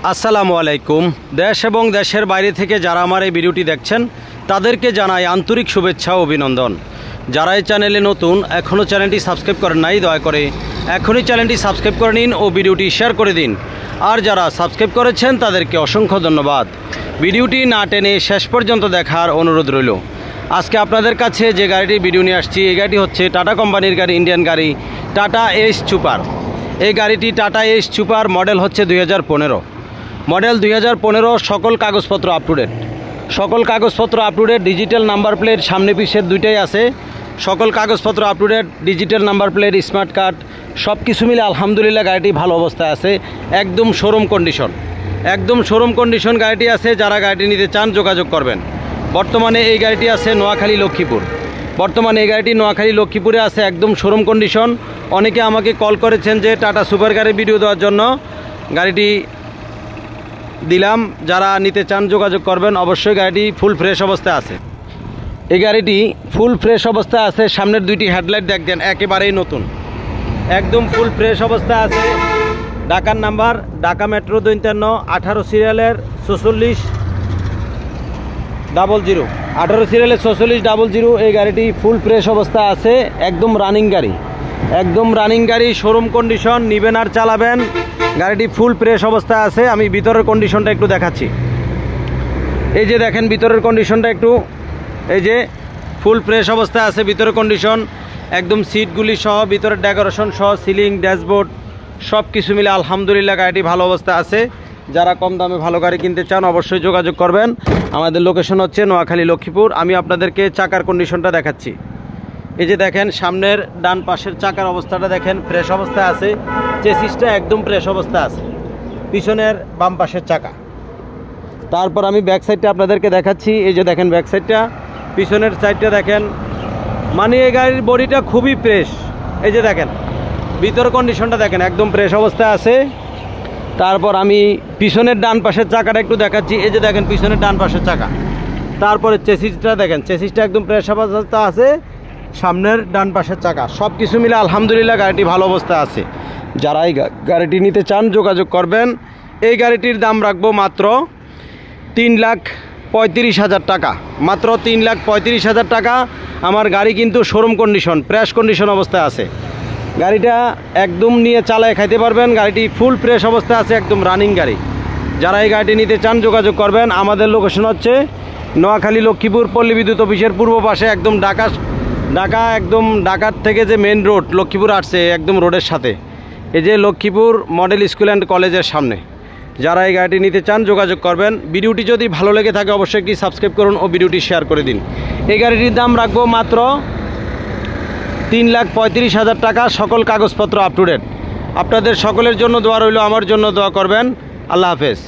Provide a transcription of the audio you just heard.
আসসালামু আলাইকুম। দেশ এবং দেশের বাইরে থেকে যারা আমার এই ভিডিওটি দেখছেন তাদেরকে জানাই আন্তরিক শুভেচ্ছা ও অভিনন্দন। যারা এই চ্যানেলে নতুন, এখনও চ্যানেলটি সাবস্ক্রাইব করেন নাই, দয়া করে এখনই চ্যানেলটি সাবস্ক্রাইব করে নিন ও ভিডিওটি শেয়ার করে দিন। আর যারা সাবস্ক্রাইব করেছেন তাদেরকে অসংখ্য ধন্যবাদ। ভিডিওটি না টেনে শেষ পর্যন্ত দেখার অনুরোধ রইল। আজকে আপনাদের কাছে যে গাড়িটির ভিডিও নিয়ে আসছি, এই গাড়িটি হচ্ছে টাটা কোম্পানির গাড়ি, ইন্ডিয়ান গাড়ি, টাটা এস সুপার। এই গাড়িটি টাটা এস সুপার, মডেল হচ্ছে 2015 মডেল 2015। সকল কাগজপত্র আপ টু ডেট, সকল কাগজপত্র up to date. Digital number plate সামনে পিছের দুইটাই আছে। সকল কাগজপত্র up to date, digital number plate, smart card, সব কিছু মিলে আলহামদুলিল্লাহ গাড়িটি ভালো অবস্থায় আছে। একদম শোরুম কন্ডিশন, একদম শোরুম কন্ডিশন গাড়িটি আছে। যারা গাড়িটি নিতে চান যোগাযোগ করবেন। বর্তমানে এই গাড়িটি আছে নোয়াখালী লক্ষ্মীপুর। বর্তমানে এই গাড়িটি নোয়াখালী লক্ষ্মীপুরে আছে, একদম শোরুম কন্ডিশন। অনেকে আমাকে কল করেছেন যে টাটা সুপার গাড়ির ভিডিও দেওয়ার জন্য, গাড়িটি দিলাম। যারা নিতে চান যোগাযোগ করবেন। অবশ্যই গাড়িটি ফুল ফ্রেশ অবস্থায় আছে। এই গাড়িটি ফুল ফ্রেশ অবস্থায় আছে। সামনের দুইটি হেডলাইট দেখবেন একেবারেই নতুন, একদম ফুল ফ্রেশ অবস্থায় আছে। ঢাকার নাম্বার, ঢাকা মেট্রো 253, 18 সিরিয়ালের 4600, 18 সিরিয়ালের 4600। এই গাড়িটি ফুল ফ্রেশ অবস্থায় আছে, একদম রানিং গাড়ি, একদম রানিং গাড়ি, শোরুম কন্ডিশন। নিবেন আর চালাবেন। গাড়িটি ফুল ফ্রেশ অবস্থায় আছে। আমি ভিতরের কন্ডিশনটা একটু দেখাচ্ছি। এই যে দেখেন ভিতরের কন্ডিশনটা একটু, এই যে ফুল ফ্রেশ অবস্থায় আছে ভিতরের কন্ডিশন। একদম সিটগুলি সহ, ভিতরের ডেকোরেশন সহ, সিলিং, ড্যাশবোর্ড সব কিছু মিলে আলহামদুলিল্লাহ গাড়িটি ভালো অবস্থায় আছে। যারা কম দামে ভালো গাড়ি কিনতে চান অবশ্যই যোগাযোগ করবেন। আমাদের লোকেশন হচ্ছে নোয়াখালী লক্ষ্মীপুর। আমি আপনাদেরকে চাকার কন্ডিশনটা দেখাচ্ছি। এই যে দেখেন সামনের ডান পাশের চাকার অবস্থাটা দেখেন, ফ্রেশ অবস্থায় আছে। চেসিসটা একদম ফ্রেশ অবস্থায় আছে। পিছনের বাম পাশের চাকা। তারপর আমি ব্যাক সাইডটা আপনাদেরকে দেখাচ্ছি। এই যে দেখেন ব্যাক সাইডটা, পিছনের সাইডটা দেখেন। মানে এই গাড়ির বডিটা খুবই ফ্রেশ। এই যে দেখেন ভিতর কন্ডিশনটা দেখেন, একদম ফ্রেশ অবস্থায় আছে। তারপর আমি পিছনের ডান পাশের চাকাটা একটু দেখাচ্ছি। এই যে দেখেন পিছনের ডান পাশের চাকা। তারপরে চেসিসটা দেখেন, চেসিসটা একদম ফ্রেশ অবস্থায় আছে। সামনের ডান পাশের চাকা, সব কিছু মিলে আলহামদুলিল্লাহ গাড়িটি ভালো অবস্থায় আছে। যারা এই গাড়িটি নিতে চান যোগাযোগ করবেন। এই গাড়িটির দাম রাখবো মাত্র 3,35,000 টাকা, মাত্র 3,35,000 টাকা। আমার গাড়ি কিন্তু শোরুম কন্ডিশন, ফ্রেশ কন্ডিশন অবস্থায় আছে। গাড়িটা একদম নিয়ে চালায় খাইতে পারবেন। গাড়িটি ফুল ফ্রেশ অবস্থায় আছে, একদম রানিং গাড়ি। যারা এই গাড়িটি নিতে চান যোগাযোগ করবেন। আমাদের লোকেশন হচ্ছে নোয়াখালী লক্ষ্মীপুর পল্লী বিদ্যুৎ অফিসের পূর্ব পাশে, একদম ঢাকা একদম ঢাকার থেকে যে মেন রোড লক্ষ্মীপুর আসছে, একদম রোডের সাথে। এই যে লক্ষ্মীপুর মডেল স্কুল অ্যান্ড কলেজের সামনে। যারা এই গাড়িটি নিতে চান যোগাযোগ করবেন। ভিডিওটি যদি ভালো লেগে থাকে অবশ্যই একটি সাবস্ক্রাইব করুন ও ভিডিওটি শেয়ার করে দিন। এই গাড়িটির দাম রাখবো মাত্র 3,35,000 টাকা, সকল কাগজপত্র আপ টু ডেট। আপনাদের সকলের জন্য দোয়া রইল, আমার জন্য দোয়া করবেন। আল্লাহ হাফেজ।